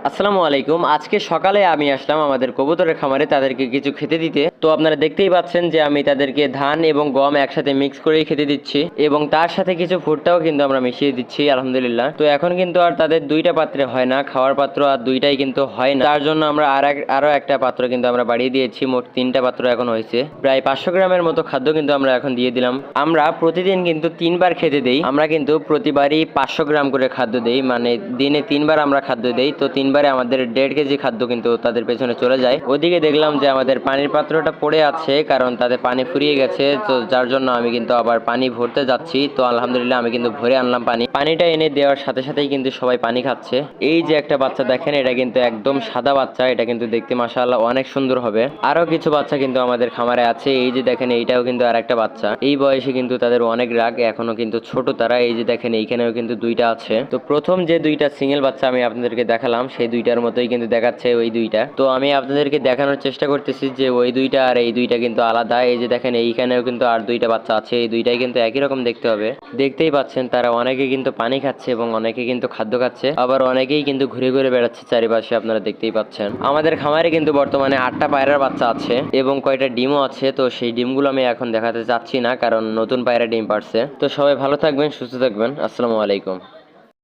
আসসালামু আলাইকুম। আজকে সকালে আমি আসলাম আমাদের কবুতরের খামারে তাদেরকে কিছু খেতে দিতে। তো আপনারা দেখতেই পাচ্ছেন যে আমি তাদেরকে ধান এবং গম একসাথে মিক্স করেই খেতে দিচ্ছি এবং তার সাথে কিছু ভুট্টাও কিন্তু আমরা মিশিয়ে দিচ্ছি আলহামদুলিল্লাহ। তো এখন কিন্তু আর তাদের দুইটা পাত্রে হয় না, খাওয়ার পাত্র আর দুইটাই কিন্তু হয় না। তার জন্য আমরা আরো একটা পাত্র কিন্তু আমরা বাড়িয়ে দিয়েছি, মোট তিনটা পাত্র এখন হয়েছে। প্রায় 500 গ্রামের মতো খাদ্য কিন্তু আমরা এখন দিয়ে দিলাম। আমরা প্রতিদিন কিন্তু 3 বার খেতে দেই। আমরা কিন্তু প্রতিবারই 500 গ্রাম করে খাদ্য দেই, মানে দিনে 3 বার আমরা খাদ্য দেই। তো 3 বারে আমাদের 1.5 কেজি খাদ্য কিন্তু তাদের পেছনে চলে যায়। ওদিকে দেখলাম যে আমাদের পানির পাত্রটা পড়ে আছে, কারণ তাদের পানি ফুরিয়ে গেছে। তো যার জন্য আমি কিন্তু আবার পানি ভরতে যাচ্ছি। তো আলহামদুলিল্লাহ আমি কিন্তু ভরে আনলাম পানিটা এনে দেওয়ার সাথে সাথেই কিন্তু সবাই পানি খাচ্ছে। এই যে একটা বাচ্চা দেখেন, এটা কিন্তু একদম সাদা বাচ্চা, এটা কিন্তু দেখতে মাশাআল্লাহ অনেক সুন্দর হবে। আরো কিছু বাচ্চা কিন্তু আমাদের খামারে আছে। এই যে দেখেন, এইটাও কিন্তু আর একটা বাচ্চা। এই বয়সে কিন্তু তাদের অনেক রাগ, এখনো কিন্তু ছোট তারা। এই যে দেখেন, এইখানেও কিন্তু দুইটা আছে। তো প্রথম যে দুইটা সিঙ্গেল বাচ্চা আমি আপনাদেরকে দেখালাম, সেই দুইটার মতোই কিন্তু দেখাচ্ছে ওই দুইটা। তো আমি আপনাদেরকে দেখানোর চেষ্টা করতেছি যে ওই দুইটা আর এই দুইটা কিন্তু আলাদা। এই যে দেখেন, এইখানেও কিন্তু আর দুইটা বাচ্চা আছে। এই দুইটাই কিন্তু একই রকম দেখতে হবে। দেখতেই পাচ্ছেন তারা অনেকে কিন্তু পানি খাচ্ছে এবং অনেকে কিন্তু খাদ্য খাচ্ছে, আবার অনেকেই কিন্তু ঘুরে ঘুরে বেড়াচ্ছে চারিপাশে, আপনারা দেখতেই পাচ্ছেন। আমাদের খামারে কিন্তু বর্তমানে 8টা পায়রার বাচ্চা আছে এবং কয়টা ডিমও আছে। তো সেই ডিমগুলো আমি এখন দেখাতে চাচ্ছি না, কারণ নতুন পায়রা ডিম পারছে। তো সবাই ভালো থাকবেন, সুস্থ থাকবেন। আসসালামু আলাইকুম।